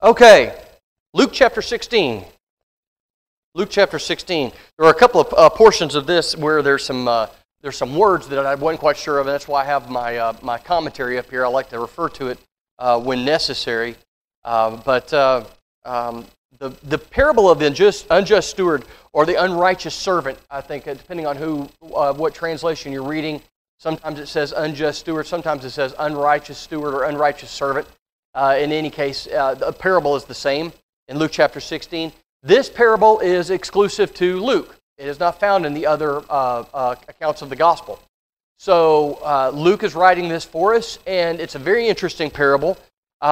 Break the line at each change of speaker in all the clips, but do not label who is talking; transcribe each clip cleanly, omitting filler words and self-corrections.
Okay, Luke chapter 16. Luke chapter 16. There are a couple of portions of this where there's some words that I wasn't quite sure of, and that's why I have my commentary up here. I like to refer to it when necessary. But the parable of the unjust steward or the unrighteous servant, I think, depending on what translation you're reading, sometimes it says unjust steward, sometimes it says unrighteous steward or unrighteous servant. In any case, the parable is the same in Luke chapter 16. This parable is exclusive to Luke. It is not found in the other accounts of the gospel. So Luke is writing this for us, and it's a very interesting parable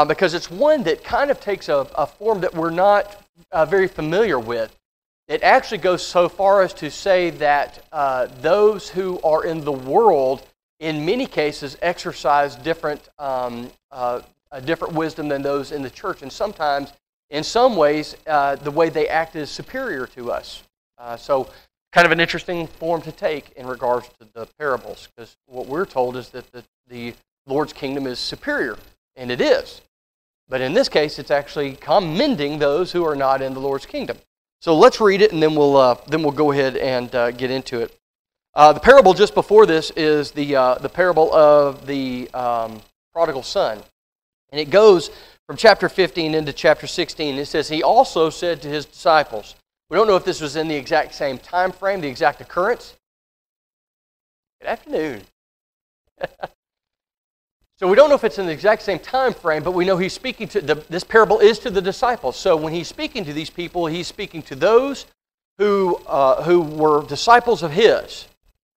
because it's one that kind of takes a form that we're not very familiar with. It actually goes so far as to say that those who are in the world, in many cases, exercise different wisdom than those in the church, and sometimes, in some ways, the way they act is superior to us. So, kind of an interesting form to take in regards to the parables, because what we're told is that the Lord's kingdom is superior, and it is. But in this case, it's actually commending those who are not in the Lord's kingdom. So let's read it, and then we'll go ahead and get into it. The parable just before this is the parable of the prodigal son. And it goes from chapter 15 into chapter 16. It says, he also said to his disciples. We don't know if this was in the exact same time frame, the exact occurrence. Good afternoon. So we don't know if it's in the exact same time frame, but we know he's speaking to, this parable is to the disciples. So when he's speaking to these people, he's speaking to those who were disciples of his.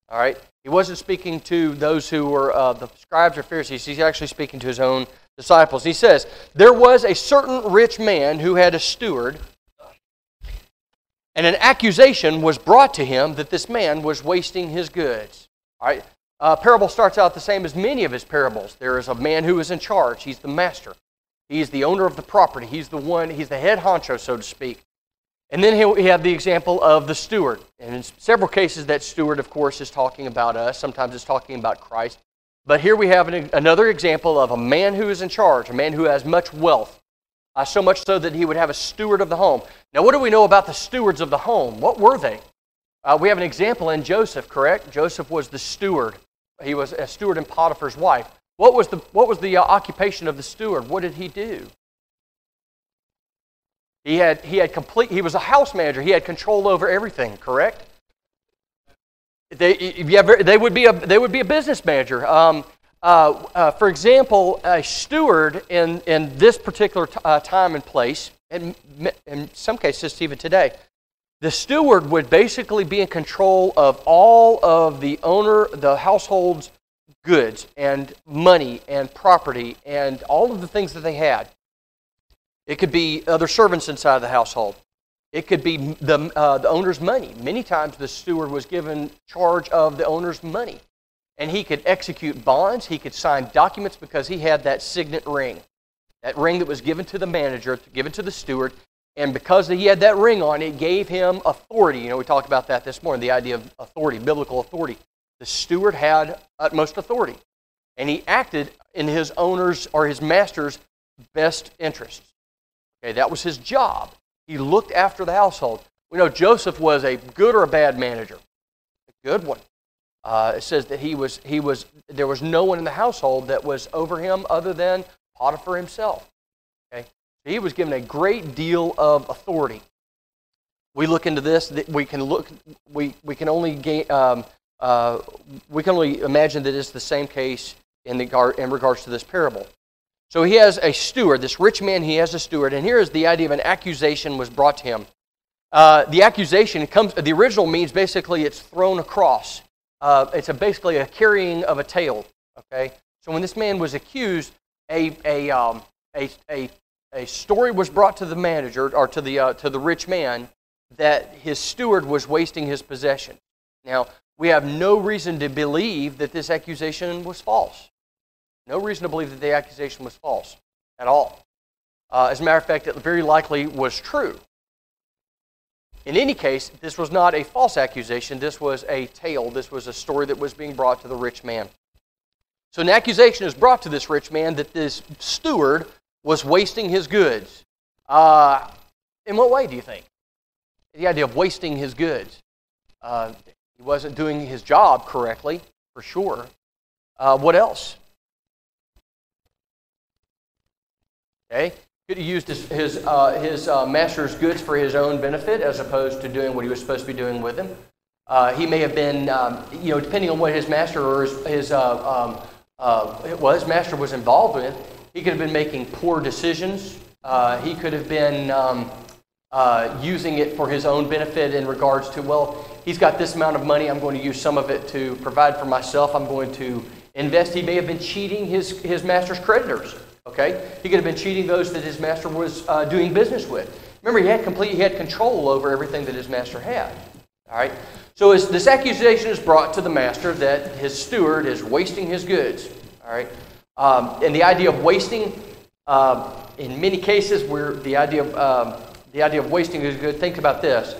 All right? He wasn't speaking to those who were the scribes or Pharisees. He's actually speaking to his own disciples. He says, there was a certain rich man who had a steward, and an accusation was brought to him that this man was wasting his goods. All right? Parable starts out the same as many of his parables. There is a man who is in charge. He's the master. He's the owner of the property. He's the head honcho, so to speak. And then we have the example of the steward. And in several cases, that steward, of course, is talking about us. Sometimes it's talking about Christ. But here we have another example of a man who is in charge, a man who has much wealth, so much so that he would have a steward of the home. Now, what do we know about the stewards of the home? What were they? We have an example in Joseph, correct? Joseph was the steward. He was a steward in Potiphar's wife. What was the occupation of the steward? What did he do? He was a house manager. He had control over everything, correct? They would be a business manager. For example, a steward in this particular time and place, and in some cases even today, the steward would basically be in control of all of the household's goods and money and property and all of the things that they had. It could be other servants inside the household. It could be the owner's money. Many times the steward was given charge of the owner's money. And he could execute bonds. He could sign documents because he had that signet ring. That ring that was given to the manager, given to the steward. And because he had that ring on, it gave him authority. You know, we talked about that this morning, the idea of authority, biblical authority. The steward had utmost authority. And he acted in his owner's or his master's best interests. Okay, that was his job. He looked after the household. We know Joseph was a good or a bad manager. A good one. It says that there was no one in the household that was over him other than Potiphar himself. Okay? He was given a great deal of authority. We look into this. We can only imagine that it's the same case in regards to this parable. So he has a steward. This rich man, he has a steward, and here is the idea of an accusation was brought to him. The accusation the original means basically it's thrown across. It's basically a carrying of a tale. Okay, so when this man was accused, a story was brought to the manager or to the rich man that his steward was wasting his possession. Now we have no reason to believe that this accusation was false. No reason to believe that the accusation was false at all. As a matter of fact, it very likely was true. In any case, this was not a false accusation. This was a tale. This was a story that was being brought to the rich man. So an accusation is brought to this rich man that this steward was wasting his goods. In what way do you think? The idea of wasting his goods. He wasn't doing his job correctly, for sure. What else? Okay, could he used his master's goods for his own benefit as opposed to doing what he was supposed to be doing with them. He may have been, depending on what his master or his master was involved with, he could have been making poor decisions. He could have been using it for his own benefit in regards to, well, he's got this amount of money, I'm going to use some of it to provide for myself, I'm going to invest. He may have been cheating his master's creditors. Okay, he could have been cheating those that his master was doing business with. Remember, he had control over everything that his master had. All right. So as this accusation is brought to the master that his steward is wasting his goods. All right. And the idea of wasting, in many cases, where the idea of wasting is good. Think about this: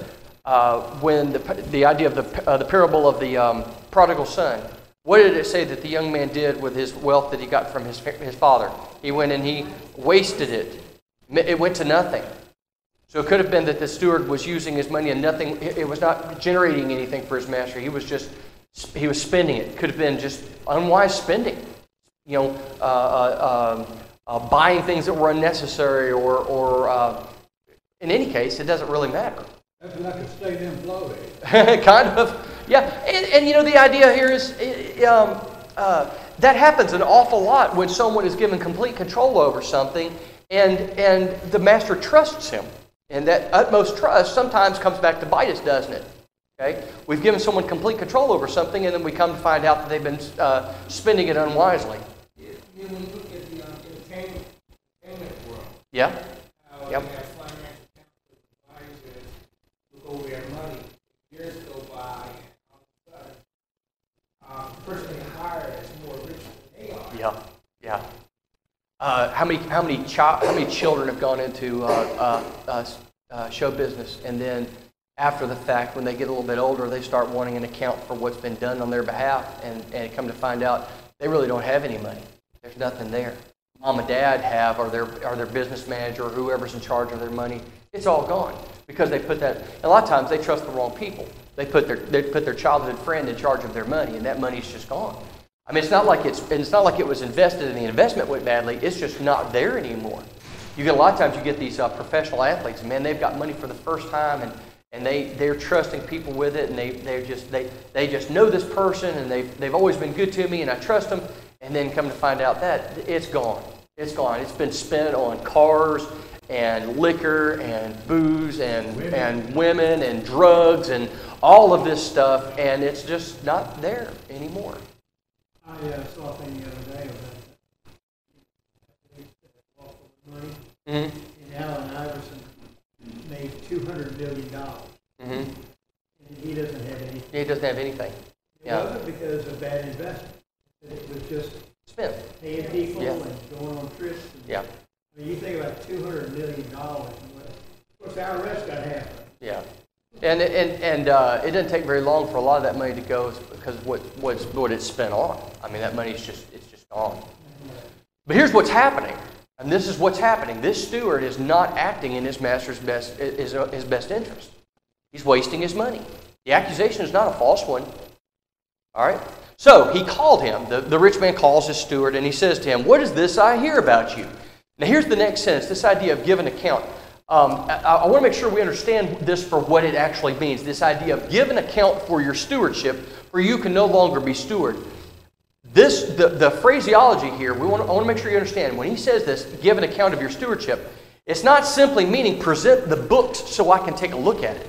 when the idea of the parable of the prodigal son. What did it say that the young man did with his wealth that he got from his father? He went and he wasted it. It went to nothing. So it could have been that the steward was using his money and nothing. It was not generating anything for his master. He was spending it. It could have been just unwise spending. Buying things that were unnecessary, or in any case, it doesn't really matter.
That's like a state employee.
Kind of. Yeah, and the idea here is that happens an awful lot when someone is given complete control over something and the master trusts him. And that utmost trust sometimes comes back to bite us, doesn't it? Okay, we've given someone complete control over something and then we come to find out that they've been spending it unwisely.
When you look at the entertainment world,
yeah.
Yep. Look over their money, years go by, person they hire is more rich than they are.
Yeah. How many children have gone into show business, and then after the fact, when they get a little bit older, they start wanting an account for what's been done on their behalf, and come to find out they really don't have any money. There's nothing there. Mom and dad have, or their business manager, or whoever's in charge of their money. It's all gone because they put that. A lot of times they trust the wrong people. They put their childhood friend in charge of their money, and that money's just gone. I mean, it's not like it was invested and the investment went badly. It's just not there anymore. You get a lot of times you get these professional athletes, and man, they've got money for the first time, and they're trusting people with it, and they just know this person, and they've always been good to me, and I trust them, and then come to find out that it's gone. It's gone. It's been spent on cars and liquor and booze and women and drugs and all of this stuff, and it's just not there anymore.
I saw a thing the other day about money.
Mm-hmm.
And Allen Iverson made $200 million.
Mm-hmm.
And he doesn't have anything.
He doesn't have anything.
It wasn't because of bad investment. It was just
spent
paying people and going on trips.
Yeah.
I mean, you think about $200 million. Of course, our rest got half.
Yeah. And it doesn't take very long for a lot of that money to go because what it's spent on. I mean, that money's just gone. But here's what's happening, and this is what's happening. This steward is not acting in his master's best interest. He's wasting his money. The accusation is not a false one. All right. So he called him. The rich man calls his steward, and he says to him, "What is this I hear about you?" Now here's the next sentence. This idea of give an account. I want to make sure we understand this for what it actually means. This idea of give an account for your stewardship, for you can no longer be steward. The phraseology here, I want to make sure you understand. When he says this, give an account of your stewardship, it's not simply meaning present the books so I can take a look at it.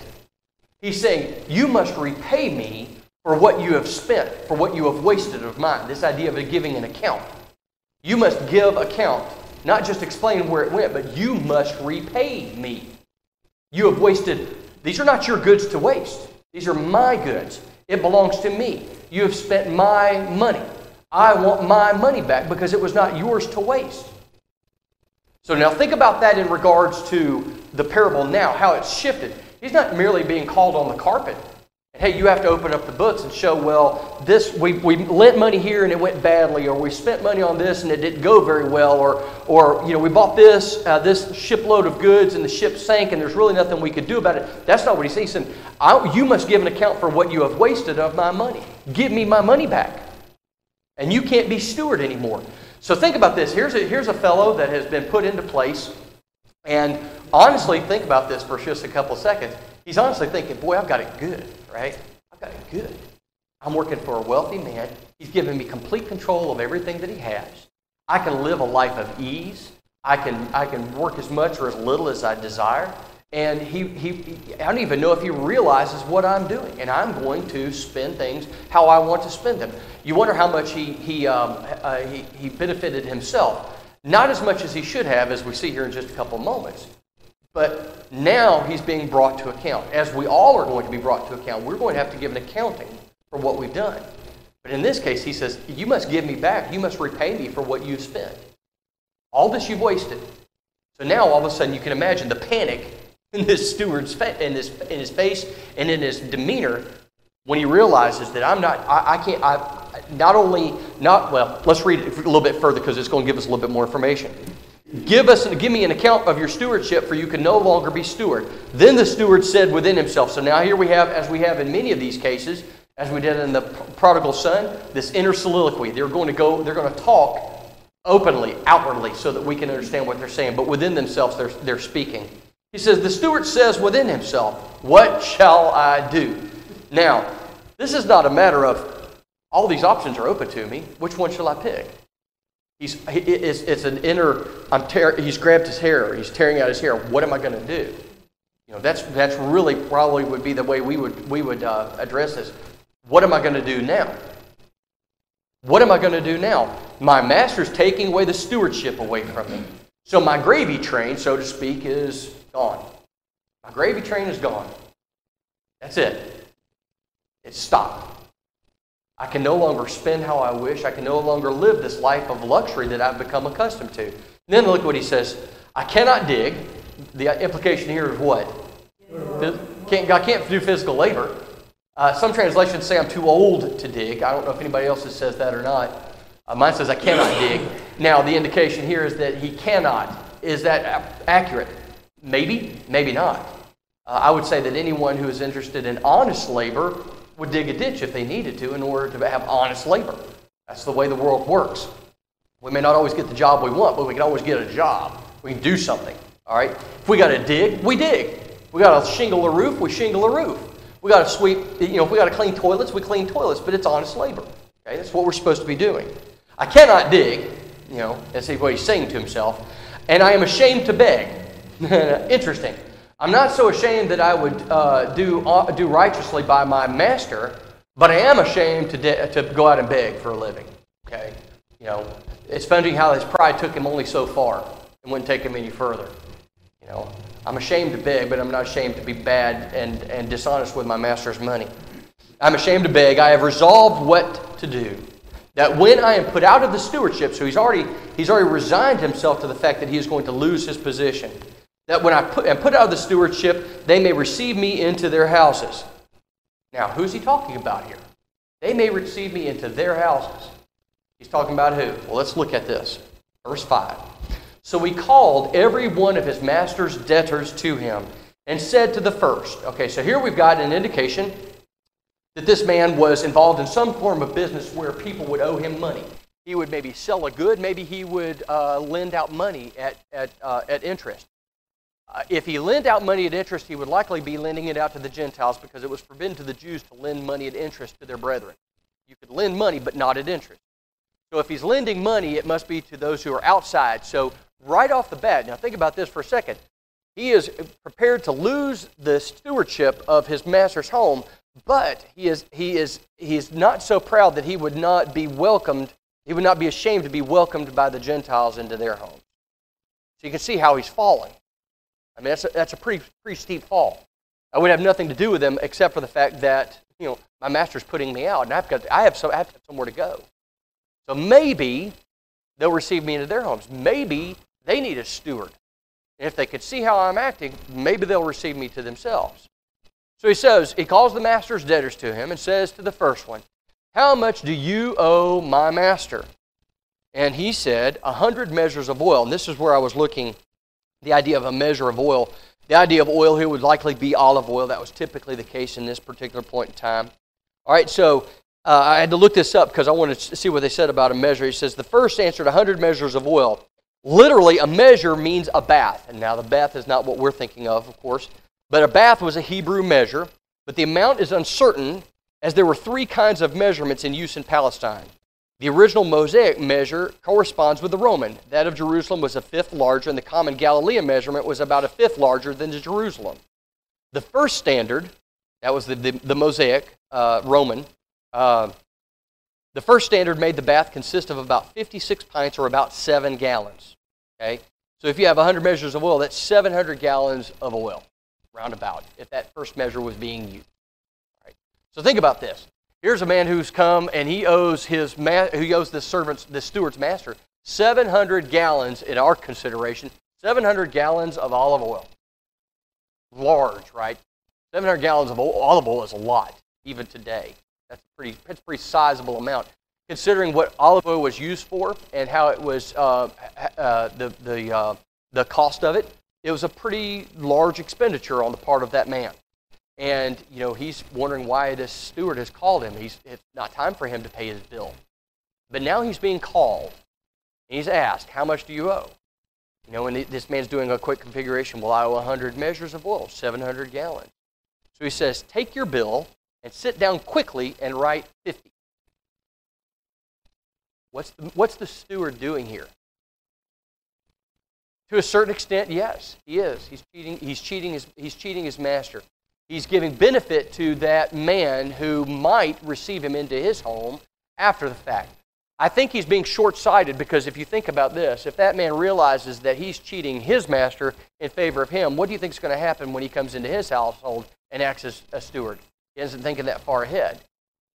He's saying you must repay me for what you have spent, for what you have wasted of mine. This idea of giving an account. You must give account. Not just explain where it went, but you must repay me. You have wasted. These are not your goods to waste. These are my goods. It belongs to me. You have spent my money. I want my money back because it was not yours to waste. So now think about that in regards to the parable now, how it's shifted. He's not merely being called on the carpet and hey, you have to open up the books and show, well, this we lent money here and it went badly, or we spent money on this and it didn't go very well, or we bought this shipload of goods and the ship sank and there's really nothing we could do about it. That's not what he said. He said, you must give an account for what you have wasted of my money. Give me my money back. And you can't be steward anymore. So think about this. Here's a fellow that has been put into place. And honestly, think about this for just a couple seconds. He's honestly thinking, boy, I've got it good, right? I've got it good. I'm working for a wealthy man. He's given me complete control of everything that he has. I can live a life of ease. I can work as much or as little as I desire. And I don't even know if he realizes what I'm doing. And I'm going to spend things how I want to spend them. You wonder how much he benefited himself. Not as much as he should have, as we see here in just a couple of moments. But now he's being brought to account. As we all are going to be brought to account, we're going to have to give an accounting for what we've done. But in this case, he says, you must give me back. You must repay me for what you've spent. All this you've wasted. So now all of a sudden you can imagine the panic in this steward's in his face and in his demeanor when he realizes that let's read it a little bit further because it's going to give us a little bit more information. Give me an account of your stewardship, for you can no longer be steward. Then the steward said within himself. So now here we have, as we have in many of these cases, as we did in the prodigal son, this inner soliloquy. They're going to talk openly, outwardly, so that we can understand what they're saying. But within themselves, they're speaking. He says, the steward says within himself, what shall I do? Now, this is not a matter of, all these options are open to me. Which one shall I pick? It's an inner, he's grabbed his hair, he's tearing out his hair. What am I going to do? That's really probably would be the way we would address this. What am I going to do now? What am I going to do now? My master's taking away the stewardship away from me. So my gravy train, so to speak, is gone. My gravy train is gone. That's it. It's stopped. I can no longer spend how I wish. I can no longer live this life of luxury that I've become accustomed to. And then look what he says. I cannot dig. The implication here is what? I can't do physical labor. Some translations say I'm too old to dig. I don't know if anybody else says that or not. Mine says I cannot dig. Now, the indication here is that he cannot. Is that accurate? Maybe, maybe not. I would say that anyone who is interested in honest labor would dig a ditch if they needed to in order to have honest labor. That's the way the world works. We may not always get the job we want, but we can always get a job. We can do something. All right? If we got to dig, we dig. We got to shingle a roof, we shingle a roof. We got to sweep, if we got to clean toilets, we clean toilets, but it's honest labor. Okay? That's what we're supposed to be doing. I cannot dig, that's what he's saying to himself, and I am ashamed to beg. Interesting. I'm not so ashamed that I would do righteously by my master, but I am ashamed to go out and beg for a living. Okay, it's funny how his pride took him only so far and wouldn't take him any further. I'm ashamed to beg, but I'm not ashamed to be bad and dishonest with my master's money. I'm ashamed to beg. I have resolved what to do. That when I am put out of the stewardship, so he's already resigned himself to the fact that he is going to lose his position. That when I am put out of the stewardship, they may receive me into their houses. Now, who's he talking about here? They may receive me into their houses. He's talking about who? Well, let's look at this. Verse 5. So he called every one of his master's debtors to him and said to the first. Okay, so here we've got an indication that this man was involved in some form of business where people would owe him money. He would maybe sell a good, maybe he would lend out money at interest. If he lent out money at interest, he would likely be lending it out to the Gentiles because it was forbidden to the Jews to lend money at interest to their brethren. You could lend money, but not at interest. So if he's lending money, it must be to those who are outside. So right off the bat, now think about this for a second. He is prepared to lose the stewardship of his master's home, but he is not so proud that he would not be welcomed. He would not be ashamed to be welcomed by the Gentiles into their homes. So you can see how he's falling. I mean, that's a pretty steep fall. I would have nothing to do with them except for the fact that my master's putting me out, and I have somewhere to go. So maybe they'll receive me into their homes. Maybe they need a steward. And if they could see how I'm acting, maybe they'll receive me to themselves. So he calls the master's debtors to him and says to the first one, "How much do you owe my master?" And he said, 100 measures of oil. And this is where I was looking, the idea of a measure of oil. The idea of oil here would likely be olive oil. That was typically the case in this particular point in time. All right, so I had to look this up because I wanted to see what they said about a measure. He says, the first answered 100 measures of oil. Literally, a measure means a bath. And now the bath is not what we're thinking of course. But a bath was a Hebrew measure. But the amount is uncertain as there were 3 kinds of measurements in use in Palestine. The original Mosaic measure corresponds with the Roman. That of Jerusalem was a 1/5 larger, and the common Galilean measurement was about a 1/5 larger than the Jerusalem. The first standard, that was the Mosaic Roman, the first standard made the bath consist of about 56 pints or about 7 gallons. Okay? So if you have 100 measures of oil, that's 700 gallons of oil, roundabout, if that first measure was being used. All right. So think about this. Here's a man who's come and he owes the steward's master 700 gallons, in our consideration, 700 gallons of olive oil. Large, right? 700 gallons of olive oil is a lot, even today. That's a pretty sizable amount, considering what olive oil was used for and how it was the cost of it. It was a pretty large expenditure on the part of that man. And, he's wondering why this steward has called him. It's not time for him to pay his bill. But now he's being called. And he's asked, how much do you owe? And this man's doing a quick configuration. Well, I owe 100 measures of oil, 700 gallons. So he says, take your bill and sit down quickly and write 50. What's the steward doing here? To a certain extent, yes, he is. He's cheating his master. He's giving benefit to that man who might receive him into his home after the fact. I think he's being short-sighted because if you think about this, if that man realizes that he's cheating his master in favor of him, what do you think is going to happen when he comes into his household and acts as a steward? He isn't thinking that far ahead.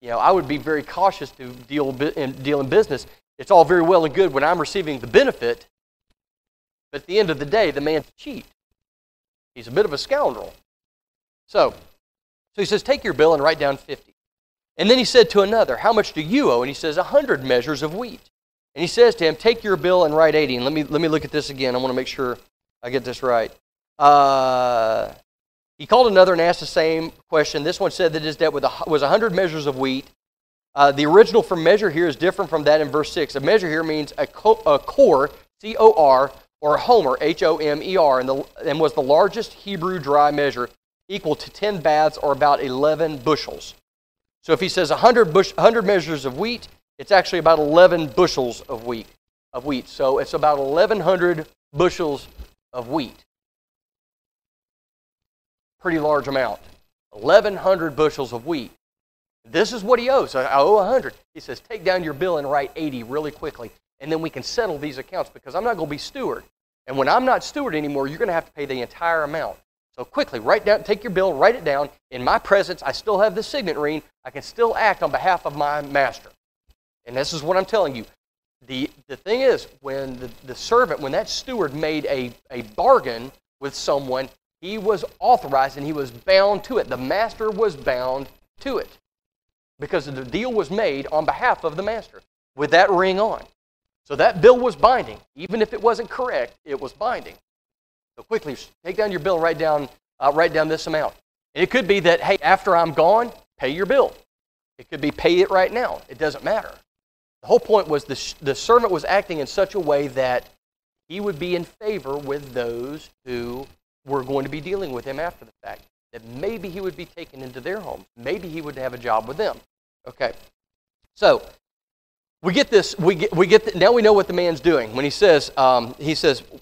I would be very cautious to deal in business. It's all very well and good when I'm receiving the benefit, but at the end of the day, the man's a cheat. He's a bit of a scoundrel. So he says, take your bill and write down 50. And then he said to another, how much do you owe? And he says, 100 measures of wheat. And he says to him, take your bill and write 80. And let me look at this again. I want to make sure I get this right. He called another and asked the same question. This one said that his debt was 100 measures of wheat. The original for measure here is different from that in verse 6. A measure here means a cor, C-O-R, or a homer, H-O-M-E-R, and was the largest Hebrew dry measure, equal to 10 baths or about 11 bushels. So if he says 100 measures of wheat, it's actually about 11 bushels of wheat. So it's about 1,100 bushels of wheat. Pretty large amount. 1,100 bushels of wheat. This is what he owes. I owe 100. He says, take down your bill and write 80 really quickly, and then we can settle these accounts because I'm not going to be steward. And when I'm not steward anymore, you're going to have to pay the entire amount. So quickly, take your bill, write it down. In my presence, I still have the signet ring. I can still act on behalf of my master. And this is what I'm telling you. The thing is, when the servant, when that steward made a bargain with someone, he was authorized and he was bound to it. The master was bound to it because the deal was made on behalf of the master with that ring on. So that bill was binding. Even if it wasn't correct, it was binding. So quickly, take down your bill and write down this amount. And it could be that, hey, after I'm gone, pay your bill. It could be pay it right now. It doesn't matter. The whole point was the servant was acting in such a way that he would be in favor with those who were going to be dealing with him after the fact. That maybe he would be taken into their home. Maybe he would have a job with them. Okay. So we get this. Now we know what the man's doing. When he says,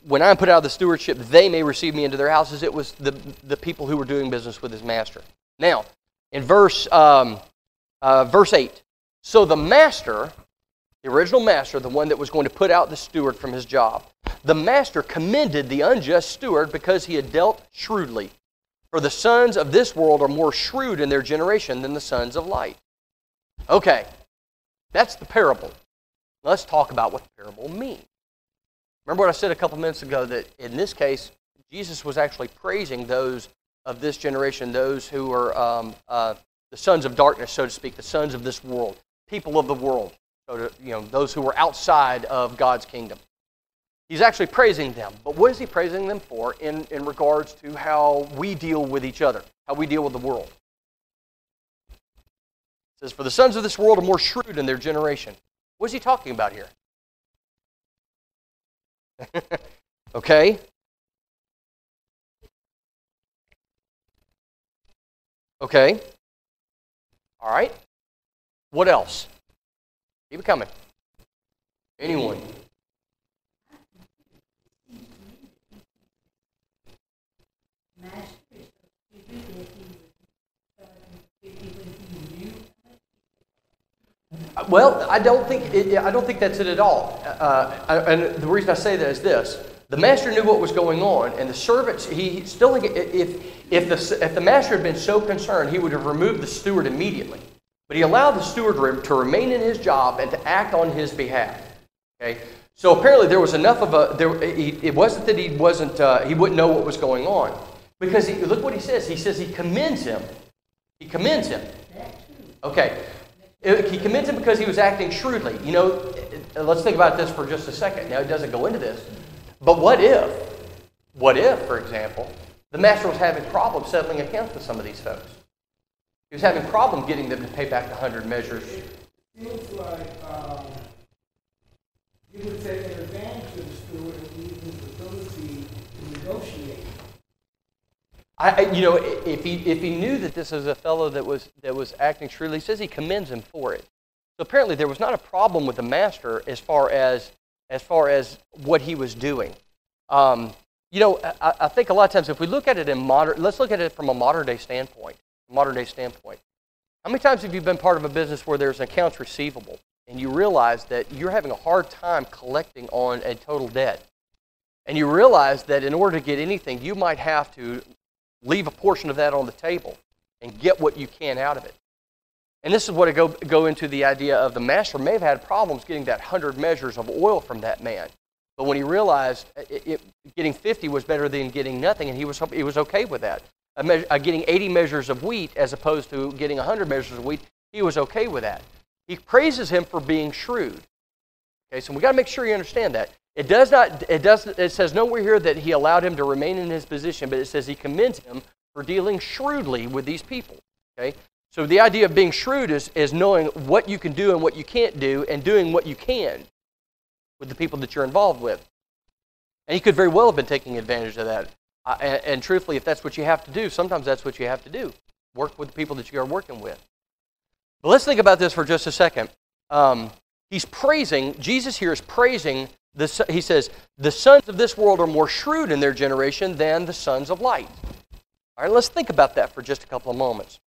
when I am put out of the stewardship, they may receive me into their houses. It was the people who were doing business with his master. Now, in verse 8, so the master, the original master, the one that was going to put out the steward from his job, the master commended the unjust steward because he had dealt shrewdly. For the sons of this world are more shrewd in their generation than the sons of light. Okay, that's the parable. Let's talk about what the parable means. Remember what I said a couple minutes ago, that in this case, Jesus was actually praising those of this generation, those who are the sons of darkness, so to speak, the sons of this world, people of the world, so those who are outside of God's kingdom. He's actually praising them. But what is he praising them for in regards to how we deal with each other, how we deal with the world? It says, for the sons of this world are more shrewd in their generation. What is he talking about here? Okay. Okay. All right. What else? Keep it coming. Anyone? Well, I don't think that's it at all. And the reason I say that is this: the master knew what was going on, and the servants. If the master had been so concerned, he would have removed the steward immediately. But he allowed the steward to remain in his job and to act on his behalf. Okay, so apparently there was enough of it wasn't that he wouldn't know what was going on, because look what he says. He says he commends him. He commends him. Okay. He commends him because he was acting shrewdly. Let's think about this for just a second. Now, it doesn't go into this. But what if, for example, the master was having problems settling accounts with some of these folks? He was having problems getting them to pay back the 100 measures.
It seems like he would take advantage of the steward and use his ability to negotiate.
If he knew that this was a fellow that was acting shrewdly, he says he commends him for it. So apparently there was not a problem with the master as far as what he was doing. I think a lot of times if we look at it let's look at it from a modern day standpoint. How many times have you been part of a business where there's an accounts receivable and you realize that you're having a hard time collecting on a total debt, and you realize that in order to get anything, you might have to leave a portion of that on the table and get what you can out of it. And this is what I go into the idea of the master may have had problems getting that 100 measures of oil from that man. But when he realized getting 50 was better than getting nothing, and he was okay with that. Getting 80 measures of wheat as opposed to getting 100 measures of wheat, he was okay with that. He praises him for being shrewd. Okay, so we got to make sure you understand that. It says nowhere here that he allowed him to remain in his position, but it says he commends him for dealing shrewdly with these people. Okay? So the idea of being shrewd is knowing what you can do and what you can't do, and doing what you can with the people that you're involved with. And he could very well have been taking advantage of that. And truthfully, if that's what you have to do, sometimes that's what you have to do. Work with the people that you are working with. But let's think about this for just a second. Jesus here is praising, he says, the sons of this world are more shrewd in their generation than the sons of light. All right, let's think about that for just a couple of moments.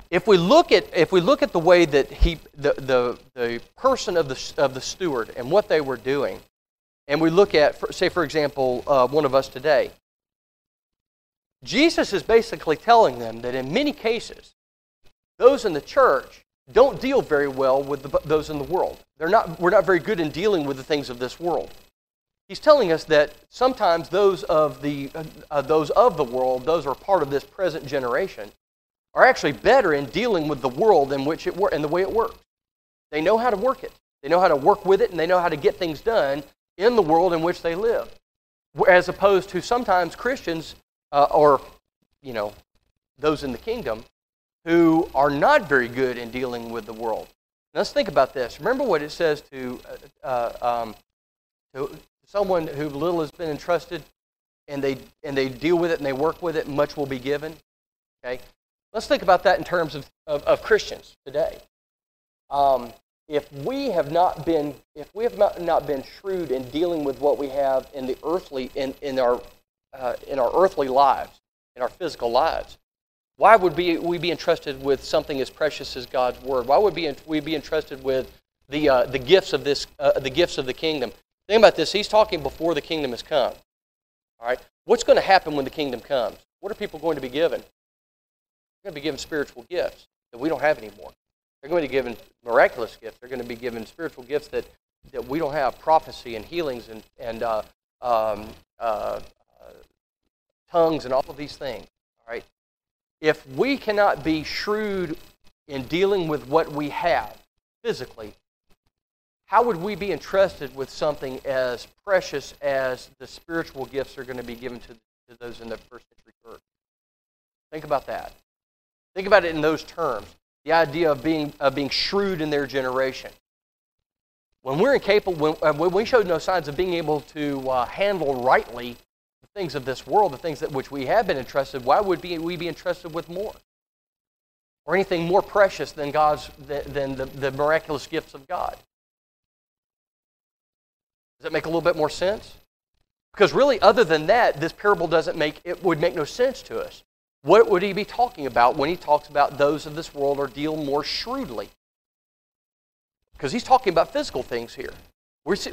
If we look at the way that the person of the steward and what they were doing, and we look at, say for example, one of us today, Jesus is basically telling them that in many cases, those in the church don't deal very well with those in the world. We're not very good in dealing with the things of this world. He's telling us that sometimes those of the world, those who are part of this present generation, are actually better in dealing with the world in which and the way it works. They know how to work it. They know how to work with it, and they know how to get things done in the world in which they live. As opposed to sometimes Christians or those in the kingdom who are not very good in dealing with the world. Now, let's think about this. Remember what it says to someone who little has been entrusted, and they deal with it and they work with it, and much will be given. Okay, let's think about that in terms of Christians today. If we have not been shrewd in dealing with what we have in the earthly in our earthly lives, in our physical lives, why would we be entrusted with something as precious as God's Word? Why would we be entrusted with the gifts of the gifts of the kingdom? Think about this. He's talking before the kingdom has come. All right. What's going to happen when the kingdom comes? What are people going to be given? They're going to be given spiritual gifts that we don't have anymore. They're going to be given miraculous gifts. They're going to be given spiritual gifts that we don't have, prophecy and healings and tongues and all of these things. All right? If we cannot be shrewd in dealing with what we have physically, how would we be entrusted with something as precious as the spiritual gifts are going to be given to those in the first century church? Think about that. Think about it in those terms. The idea of being shrewd in their generation. When we're incapable, when we showed no signs of being able to handle rightly the things of this world, the things that which we have been entrusted, why would we be entrusted with more? Or anything more precious than the miraculous gifts of God? Does that make a little bit more sense? Because really, other than that, this parable would make no sense to us. What would he be talking about when he talks about those of this world or deal more shrewdly? Because he's talking about physical things here.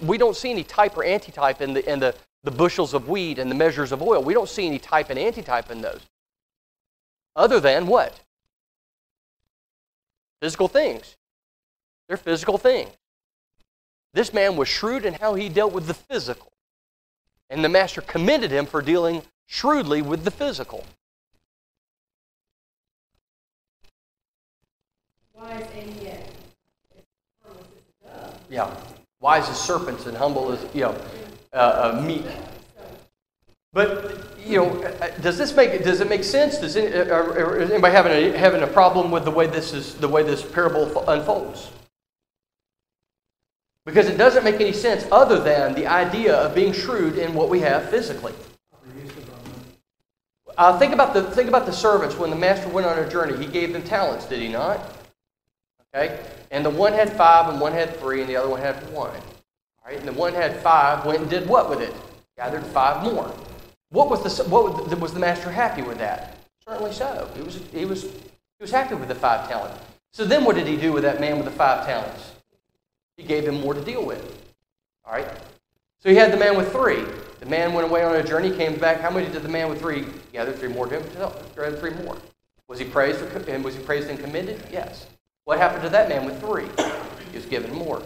We don't see any type or antitype in the bushels of wheat and the measures of oil. We don't see any type and antitype in those. Other than what? Physical things. They're physical things. This man was shrewd in how he dealt with the physical. And the master commended him for dealing shrewdly with the physical.
Wise and yet harmless as a dove.
Yeah. Wise as serpents and humble as, meek. But, does it make sense? Does anybody having a problem with the way this parable unfolds? Because it doesn't make any sense other than the idea of being shrewd in what we have physically. Think about the servants when the master went on a journey. He gave them talents, did he not? Okay, and the one had 5 and one had 3 and the other one had 1. All right, and the one had 5 went and did what with it? Gathered 5 more. Was the master happy with that? Certainly so. He was happy with the 5 talents. So then what did he do with that man with the 5 talents? He gave him more to deal with. All right? So he had the man with 3. The man went away on a journey, came back. How many did the man with 3 gather? 3 more to himself. 3 more. Was he praised and commended? Yes. What happened to that man with 3? He was given more.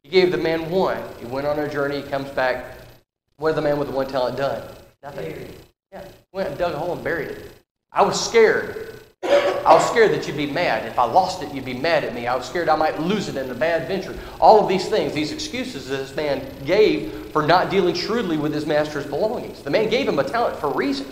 He gave the man 1. He went on a journey. He comes back. What had the man with the 1 talent done? Nothing. Yeah. Went and dug a hole and buried it. I was scared. I was scared that you'd be mad. If I lost it, you'd be mad at me. I was scared I might lose it in a bad venture. All of these things, these excuses that this man gave for not dealing shrewdly with his master's belongings. The man gave him a talent for a reason.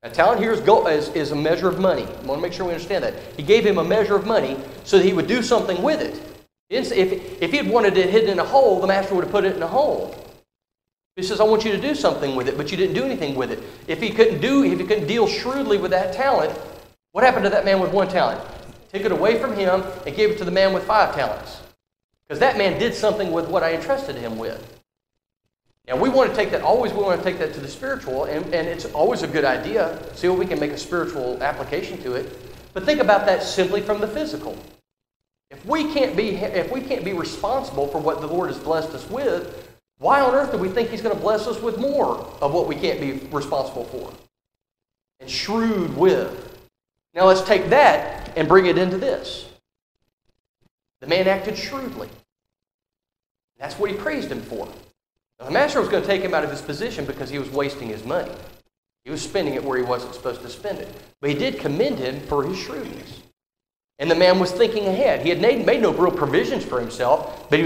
A talent here is a measure of money. I want to make sure we understand that. He gave him a measure of money so that he would do something with it. If he had wanted it hidden in a hole, the master would have put it in a hole. He says, I want you to do something with it, but you didn't do anything with it. If he couldn't deal shrewdly with that talent, what happened to that man with 1 talent? Took it away from him and gave it to the man with 5 talents. Because that man did something with what I entrusted him with. Now, we want to take that to the spiritual, and it's always a good idea. See what we can make a spiritual application to it. But think about that simply from the physical. If we can't be responsible for what the Lord has blessed us with, why on earth do we think He's going to bless us with more of what we can't be responsible for and shrewd with? Now let's take that and bring it into this. The man acted shrewdly. That's what he praised him for. Now, the master was going to take him out of his position because he was wasting his money. He was spending it where he wasn't supposed to spend it. But he did commend him for his shrewdness. And the man was thinking ahead. He had made no real provisions for himself, but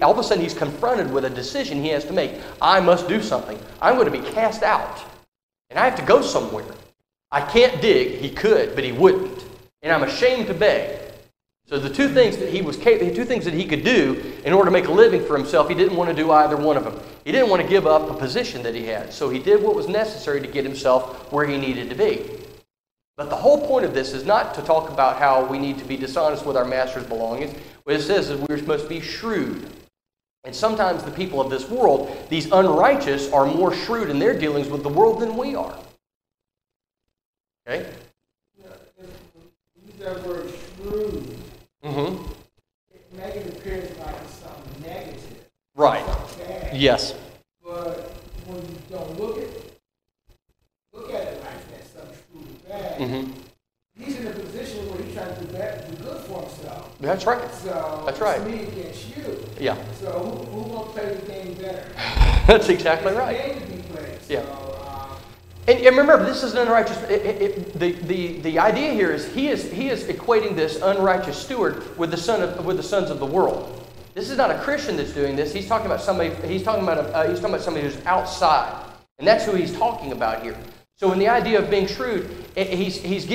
all of a sudden he's confronted with a decision he has to make. I must do something. I'm going to be cast out, and I have to go somewhere. I can't dig. He could, but he wouldn't. And I'm ashamed to beg. So the two things that he could do in order to make a living for himself, he didn't want to do either one of them. He didn't want to give up a position that he had. So he did what was necessary to get himself where he needed to be. But the whole point of this is not to talk about how we need to be dishonest with our master's belongings. What it says is we're supposed to be shrewd. And sometimes the people of this world, these unrighteous, are more shrewd in their dealings with the world than we are. Okay?
Use that word shrewd.
Mm-hmm.
It makes it appear like it's something negative.
Right.
Something bad.
Yes.
But when you don't look at it like that, something shrewd bad,
Mm-hmm.
he's in a position where he's trying to do good for himself.
That's right.
So
That's right.
it's me against you.
Yeah.
So who won't play the game better?
That's exactly
It's a
right.
game to be played.
Yeah.
So
And remember, this is an unrighteous. The idea here is he is equating this unrighteous steward with the sons of the world. This is not a Christian that's doing this. He's talking about somebody. He's talking about somebody who's outside, and that's who he's talking about here. So in the idea of being shrewd, he's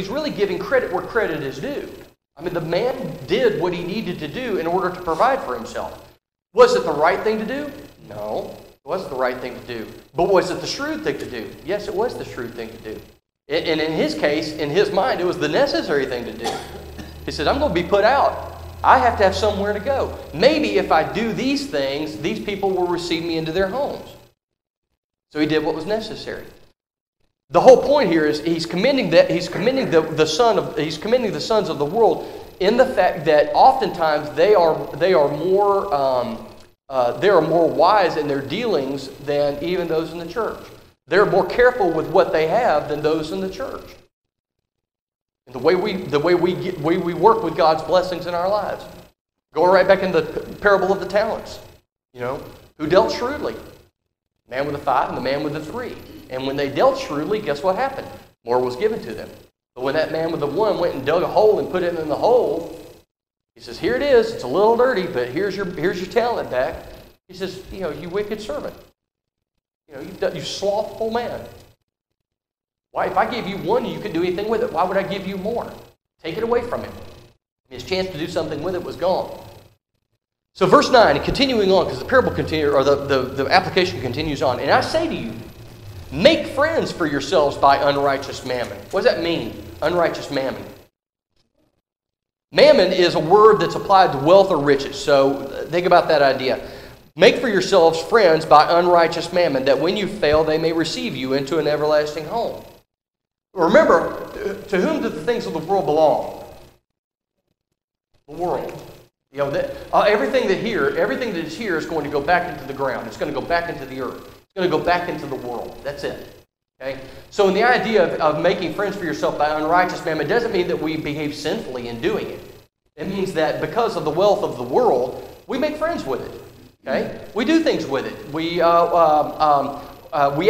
really giving credit where credit is due. I mean, the man did what he needed to do in order to provide for himself. Was it the right thing to do? No. It wasn't the right thing to do. But was it the shrewd thing to do? Yes, it was the shrewd thing to do. And in his case, in his mind, it was the necessary thing to do. He said, I'm going to be put out. I have to have somewhere to go. Maybe if I do these things, these people will receive me into their homes. So he did what was necessary. The whole point here is he's commending the sons of the world in the fact that oftentimes they are more wise in their dealings than even those in the church. They're more careful with what they have than those in the church. And the way we work with God's blessings in our lives. Going right back in the parable of the talents. Who dealt shrewdly? The man with the 5 and the man with the 3. And when they dealt shrewdly, guess what happened? More was given to them. But when that man with the 1 went and dug a hole and put it in the hole, he says, here it is. It's a little dirty, but here's your talent back. He says, you wicked servant. You slothful man. Why, if I gave you 1, you could do anything with it. Why would I give you more? Take it away from him. His chance to do something with it was gone. So verse 9, continuing on, because the parable continues, or the application continues on. And I say to you, make friends for yourselves by unrighteous mammon. What does that mean? Unrighteous mammon. Mammon is a word that's applied to wealth or riches. So think about that idea. Make for yourselves friends by unrighteous mammon, that when you fail, they may receive you into an everlasting home. Remember, to whom do the things of the world belong? The world. Everything that is here is going to go back into the ground. It's going to go back into the earth. It's going to go back into the world. That's it. Okay? So in the idea of making friends for yourself by unrighteous mammon, it doesn't mean that we behave sinfully in doing it. It means that because of the wealth of the world, we make friends with it. Okay? We do things with it. We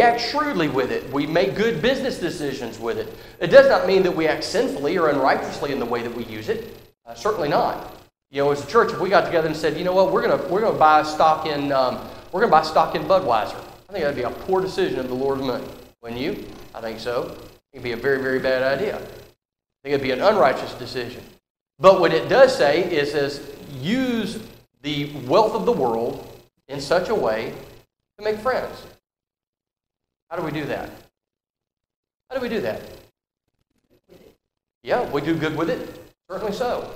act shrewdly with it. We make good business decisions with it. It does not mean that we act sinfully or unrighteously in the way that we use it. Certainly not. As a church, if we got together and said, you know what, we're gonna buy stock in Budweiser, I think that'd be a poor decision of the Lord's money. Wouldn't you? I think so. It'd be a very, very bad idea. I think it'd be an unrighteous decision. But what it does say is, use the wealth of the world in such a way to make friends. How do we do that? How do we do that? Yeah, we do good with it. Certainly so.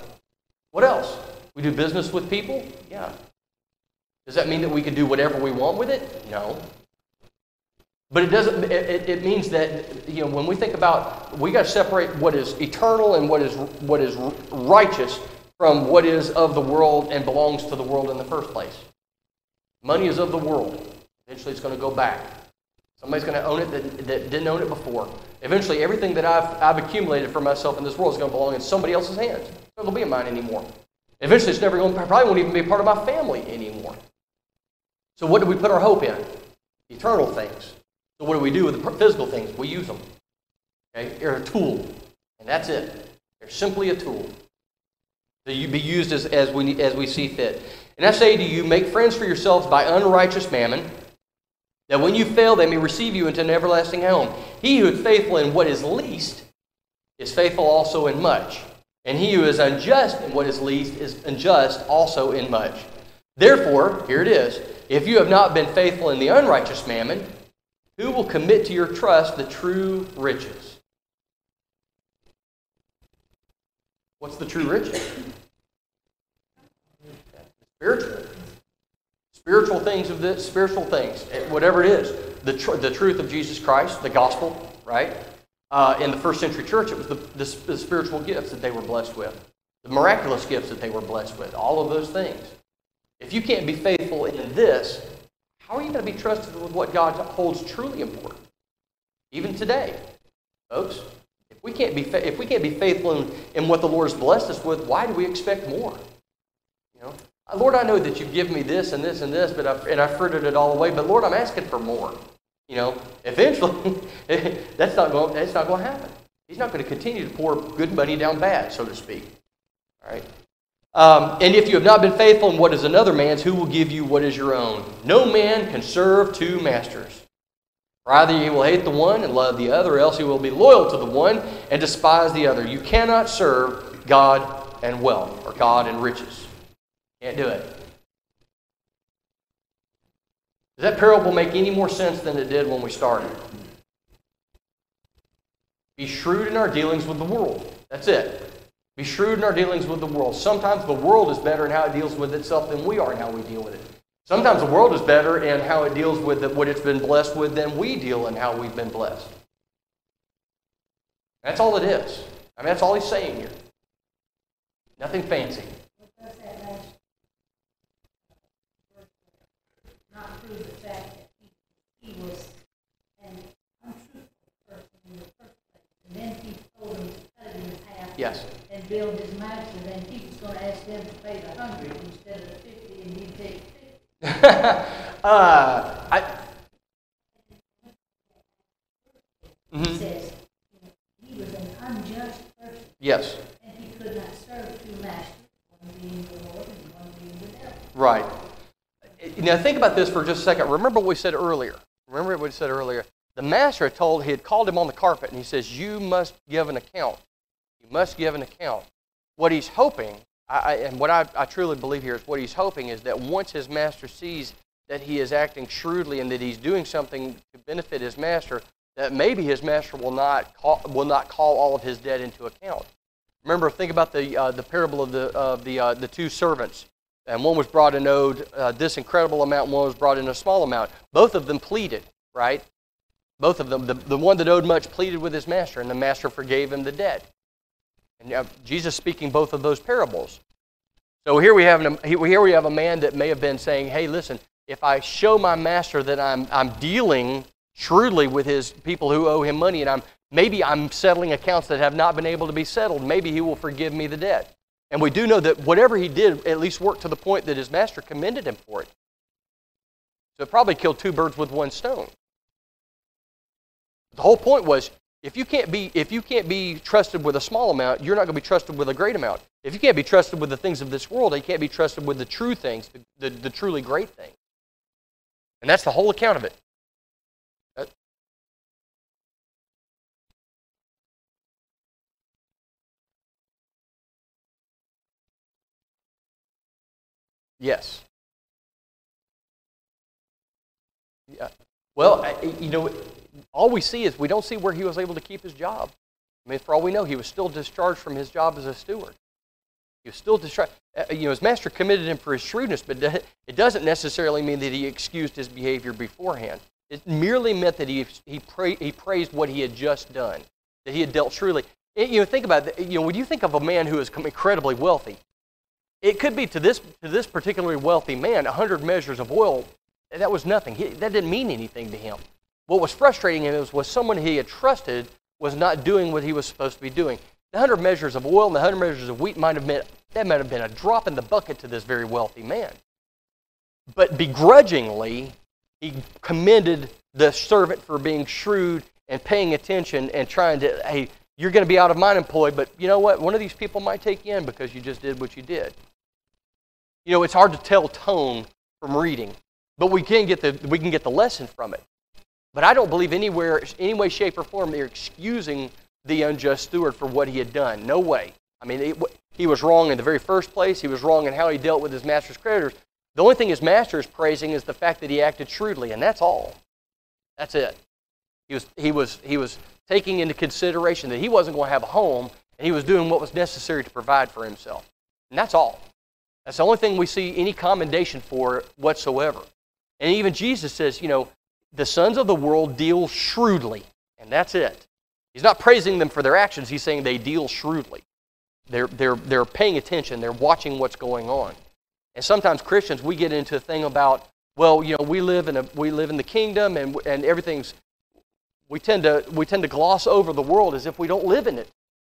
What else? We do business with people? Yeah. Does that mean that we can do whatever we want with it? No. But it doesn't. It means that when we think about, we got to separate what is eternal and what is righteous from what is of the world and belongs to the world in the first place. Money is of the world. Eventually, it's going to go back. Somebody's going to own it that didn't own it before. Eventually, everything that I've accumulated for myself in this world is going to belong in somebody else's hands. It won't be mine anymore. Eventually, it's probably won't even be a part of my family anymore. So what do we put our hope in? Eternal things. So what do we do with the physical things? We use them. Okay? They're a tool. And that's it. They're simply a tool. So you be used as we see fit. And I say to you, make friends for yourselves by unrighteous mammon, that when you fail, they may receive you into an everlasting home. He who is faithful in what is least is faithful also in much. And he who is unjust in what is least is unjust also in much. Therefore, here it is, if you have not been faithful in the unrighteous mammon, who will commit to your trust the true riches? What's the true riches? Spiritual. Spiritual things of this, spiritual things, whatever it is. The truth of Jesus Christ, the gospel, right? In the first century church, it was the spiritual gifts that they were blessed with. The miraculous gifts that they were blessed with. All of those things. If you can't be faithful in this, how are you going to be trusted with what God holds truly important? Even today, folks. If we can't be faithful in what the Lord has blessed us with, why do we expect more? Lord, I know that you've given me this and this and this, and I've frittered it all away, but Lord, I'm asking for more. Eventually, that's not going to happen. He's not going to continue to pour good money down bad, so to speak. All right. And if you have not been faithful in what is another man's, who will give you what is your own? No man can serve two masters. For either he will hate the one and love the other, or else he will be loyal to the one and despise the other. You cannot serve God and wealth, or God and riches. Can't do it. Does that parable make any more sense than it did when we started? Be shrewd in our dealings with the world. That's it. Be shrewd in our dealings with the world. Sometimes the world is better in how it deals with itself than we are in how we deal with it. Sometimes the world is better in how it deals with what it's been blessed with than we deal in how we've been blessed. That's all it is. I mean, that's all he's saying here. Nothing fancy.
What does that last not prove the fact that he was an untruthful person in the first place, and then he told him to cut it in half
Yes.
and build his master, then he was going to ask them to pay the 100 instead of the 50, and he'd take 50. He says he was an unjust person.
Yes.
And he could not serve two masters, one being the Lord and one being the devil.
Right. Now think about this for just a second. Remember what we said earlier. The master he had called him on the carpet, and he says, you must give an account. You must give an account. What he's hoping, and what I truly believe here is what he's hoping is that once his master sees that he is acting shrewdly and that he's doing something to benefit his master, that maybe his master will not call all of his debt into account. Remember, think about the parable of the two servants. And one was brought and owed this incredible amount, and one was brought in a small amount. Both of them pleaded, right? Both of them. The one that owed much pleaded with his master, and the master forgave him the debt. And Jesus speaking both of those parables. So here we have a man that may have been saying, hey, listen, if I show my master that I'm dealing shrewdly with his people who owe him money, and maybe I'm settling accounts that have not been able to be settled, maybe he will forgive me the debt. And we do know that whatever he did at least worked to the point that his master commended him for it. So it probably killed two birds with one stone. The whole point was, if you can't be trusted with a small amount, you're not going to be trusted with a great amount. If you can't be trusted with the things of this world, you can't be trusted with the true things, the truly great things. And that's the whole account of it. Yes. Yeah. Well, all we see is we don't see where he was able to keep his job. I mean, for all we know, he was still discharged from his job as a steward. He was still discharged. His master commended him for his shrewdness, but it doesn't necessarily mean that he excused his behavior beforehand. It merely meant that he praised what he had just done, that he had dealt shrewdly. Think about it. When you think of a man who is incredibly wealthy, it could be to this particularly wealthy man, 100 measures of oil, that was nothing. That didn't mean anything to him. What was frustrating him was someone he had trusted was not doing what he was supposed to be doing. The 100 measures of oil and the 100 measures of wheat might have been a drop in the bucket to this very wealthy man. But begrudgingly, he commended the servant for being shrewd and paying attention and trying to, hey, you're going to be out of my employ, but you know what? One of these people might take you in because you just did what you did. It's hard to tell tone from reading, but we can get the lesson from it. But I don't believe any way, shape, or form they're excusing the unjust steward for what he had done. No way. I mean, he was wrong in the very first place. He was wrong in how he dealt with his master's creditors. The only thing his master is praising is the fact that he acted shrewdly, and that's all. That's it. He was taking into consideration that he wasn't going to have a home, and he was doing what was necessary to provide for himself. And that's all. That's the only thing we see any commendation for whatsoever. And even Jesus says, the sons of the world deal shrewdly, and that's it. He's not praising them for their actions. He's saying they deal shrewdly. They're paying attention. They're watching what's going on. And sometimes Christians, we get into a thing about, well, we live in the kingdom, and everything's. We tend to gloss over the world as if we don't live in it,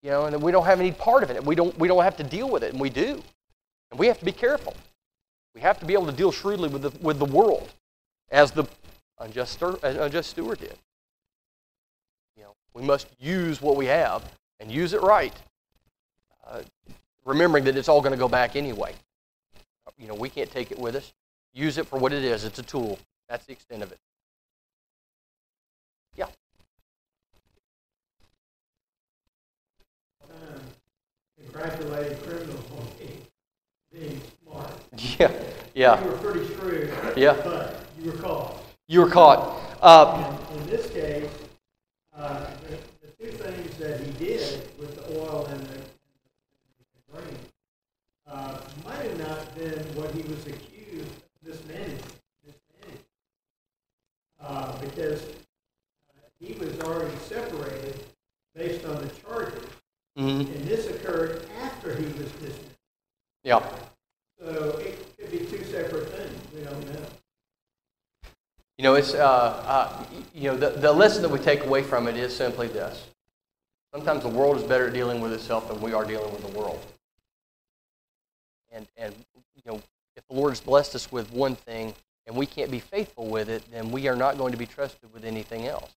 and we don't have any part of it. We don't have to deal with it, and we do. And we have to be careful. We have to be able to deal shrewdly with the world, as the unjust steward did. We must use what we have and use it right, remembering that it's all going to go back anyway. We can't take it with us. Use it for what it is. It's a tool. That's the extent of it. Yeah.
Congratulated criminals on being smart.
Yeah.
You were pretty shrewd.
Yeah.
But you were caught.
You were caught.
In this case, the two things that he did with the oil and the grain might have not been what he was accused of mismanaging. Because he was already separated based on the charges.
Mm-hmm.
And this occurred after he was dismissed.
Yeah.
So it could be two separate things. We don't know.
It's the lesson that we take away from it is simply this: sometimes the world is better at dealing with itself than we are dealing with the world. And if the Lord has blessed us with one thing and we can't be faithful with it, then we are not going to be trusted with anything else.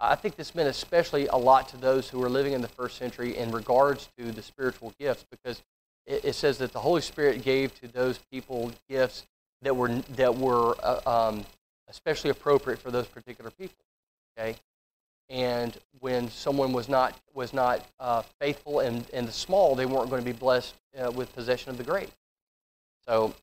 I think this meant especially a lot to those who were living in the first century in regards to the spiritual gifts, because it says that the Holy Spirit gave to those people gifts that were especially appropriate for those particular people. Okay, and when someone was not faithful in the small, they weren't going to be blessed with possession of the great. So,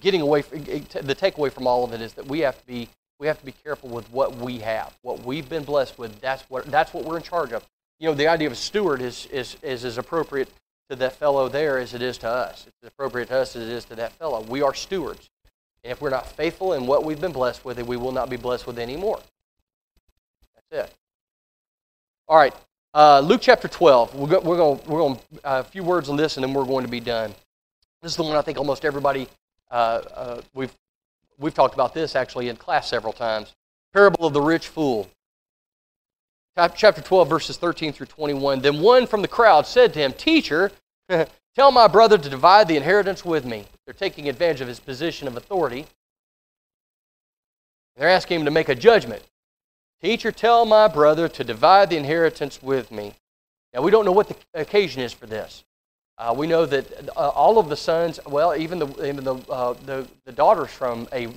getting away the takeaway from all of it is that we have to be careful with what we have, what we've been blessed with. That's what we're in charge of. The idea of a steward is as appropriate to that fellow there as it is to us. It's as appropriate to us as it is to that fellow. We are stewards. And if we're not faithful in what we've been blessed with, we will not be blessed with any more. That's it. All right, Luke chapter 12. We're going a few words on this, and then we're going to be done. This is the one I think almost everybody we've talked about this actually in class several times. Parable of the rich fool. Chapter 12, verses 13 through 21. Then one from the crowd said to him, "Teacher, tell my brother to divide the inheritance with me." They're taking advantage of his position of authority. They're asking him to make a judgment. "Teacher, tell my brother to divide the inheritance with me." Now, we don't know what the occasion is for this. We know that all of the sons, well, even the daughters from a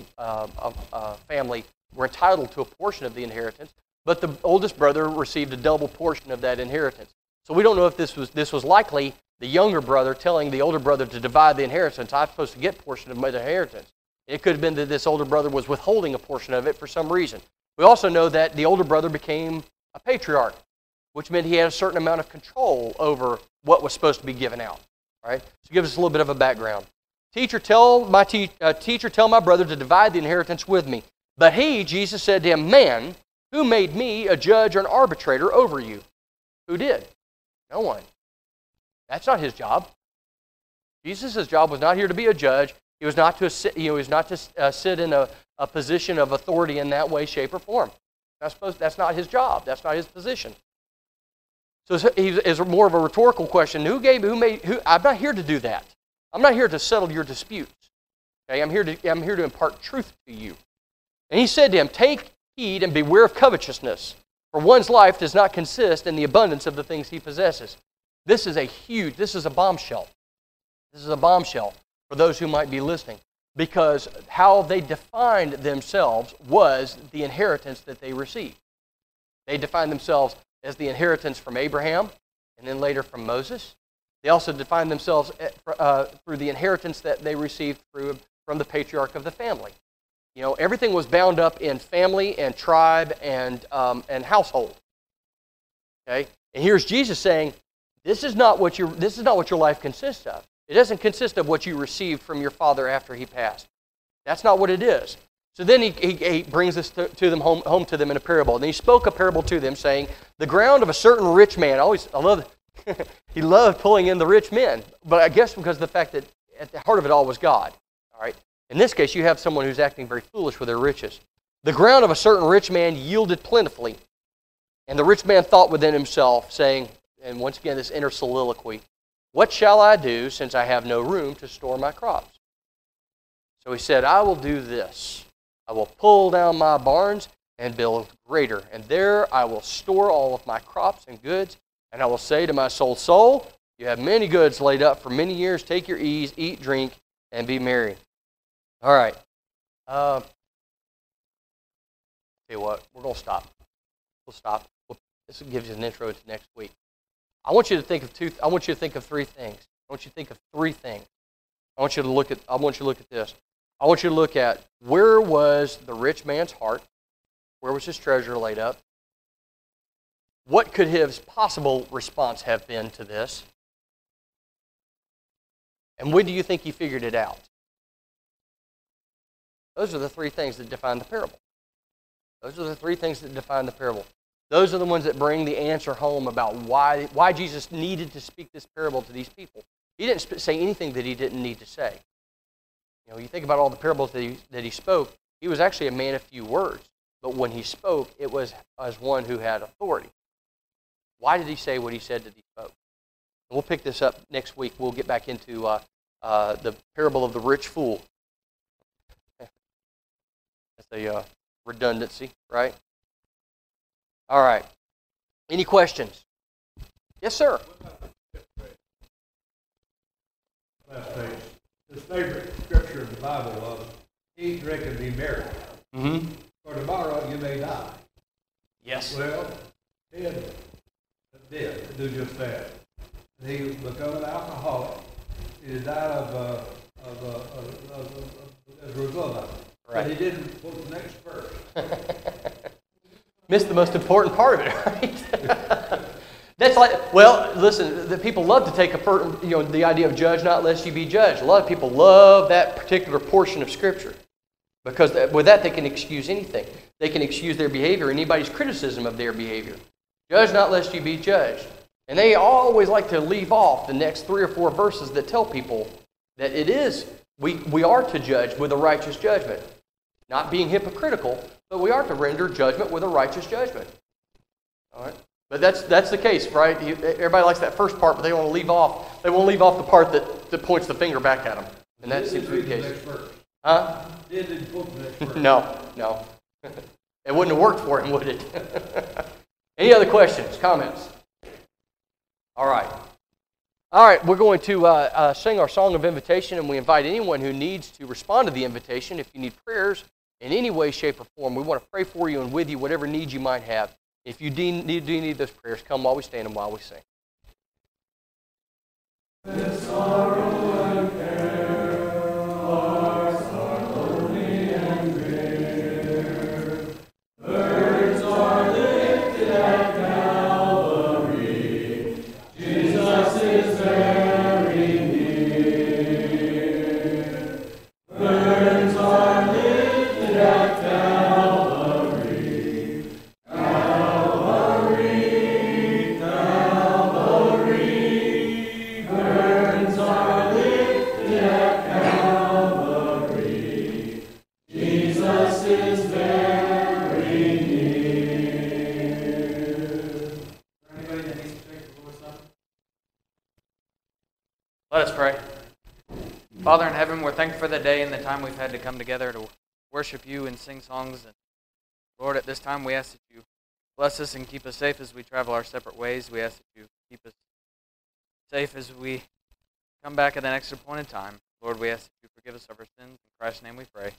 family were entitled to a portion of the inheritance, but the oldest brother received a double portion of that inheritance. So we don't know if this was likely the younger brother telling the older brother to divide the inheritance. "I'm supposed to get a portion of my inheritance." It could have been that this older brother was withholding a portion of it for some reason. We also know that the older brother became a patriarch, which meant he had a certain amount of control over what was supposed to be given out. All right? So give us a little bit of a background. Teacher, tell my brother to divide the inheritance with me." But he, Jesus, said to him, "Man, who made me a judge or an arbitrator over you?" Who did? No one. That's not his job. Jesus' job was not here to be a judge. He was not to sit, sit in a position of authority in that way, shape, or form. That's not his job. That's not his position. So it's more of a rhetorical question. Who? I'm not here to do that. I'm not here to settle your disputes. Okay, I'm here to impart truth to you. And he said to him, "Take heed and beware of covetousness, for one's life does not consist in the abundance of the things he possesses." This is a bombshell. This is a bombshell for those who might be listening, because how they defined themselves was the inheritance that they received. They defined themselves as the inheritance from Abraham, and then later from Moses. They also defined themselves through the inheritance that they received from the patriarch of the family. Everything was bound up in family and tribe and household. Okay, and here's Jesus saying, This is not what your life consists of. It doesn't consist of what you received from your father after he passed. That's not what it is. So then he brings this to them home to them in a parable. And he spoke a parable to them, saying, "The ground of a certain rich man." He loved pulling in the rich men, but I guess because of the fact that at the heart of it all was God. All right. In this case, you have someone who's acting very foolish with their riches. "The ground of a certain rich man yielded plentifully, and the rich man thought within himself, saying," and once again this inner soliloquy, "What shall I do, since I have no room to store my crops?" So he said, "I will do this. I will pull down my barns and build greater, and there I will store all of my crops and goods, and I will say to my soul, you have many goods laid up for many years. Take your ease, eat, drink, and be merry. All right. Tell you what, we're going to stop. We'll stop. This gives you an intro to next week. I want you to think of I want you to think of three things. I want you to think of three things. I want you to look at this. I want you to look at where was the rich man's heart? Where was his treasure laid up? What could his possible response have been to this? And when do you think he figured it out? Those are the three things that define the parable. Those are the three things that define the parable. Those are the ones that bring the answer home about why Jesus needed to speak this parable to these people. He didn't say anything that he didn't need to say. You know, you think about all the parables that he spoke, he was actually a man of few words. But when he spoke, it was as one who had authority. Why did he say what he said to these folks? And we'll pick this up next week. We'll get back into the parable of the rich fool. That's a redundancy, right? All right. Any questions? Yes, sir.
Last page. His favorite scripture in the Bible was, eat, drink, and be merry.
Mm-hmm.
For tomorrow you may die.
Yes.
Well, Ted did do just that. He became an alcoholic. He died as a result of it.
Right.
But he didn't put the next verse.
Missed the most important part of it, right? That's like, well, listen, the people love to take the idea of judge not lest you be judged. A lot of people love that particular portion of Scripture because with that they can excuse anything. They can excuse their behavior, anybody's criticism of their behavior. Judge not lest you be judged. And they always like to leave off the next 3 or 4 verses that tell people that we are to judge with a righteous judgment. Not being hypocritical, but we are to render judgment with a righteous judgment. All right? But that's the case, right? Everybody likes that first part, but they want to leave off. They won't leave off the part that points the finger back at them, and that seems to be the case. Huh? No. It wouldn't have worked for him, would it? Any other questions, comments? All right. We're going to sing our song of invitation, and we invite anyone who needs to respond to the invitation. If you need prayers in any way, shape, or form, we want to pray for you and with you, whatever needs you might have. If you do need those prayers, come while we stand and while we sing. With sorrow and care, hearts are lonely and drear. Burdens are lifted at Calvary. Jesus is very near. Burdens are lifted at Calvary. Burdens are lifted at Calvary. Jesus is very near.
Anybody that needs to take the Lord's Supper?
Let us pray.
Father in heaven, we're thankful for the day and the time we've had to come together to worship you and sing songs. And Lord, at this time we ask that you bless us and keep us safe as we travel our separate ways. We ask that you keep us safe as we come back at the next appointed time. Lord, we ask that you forgive us of our sins. In Christ's name we pray.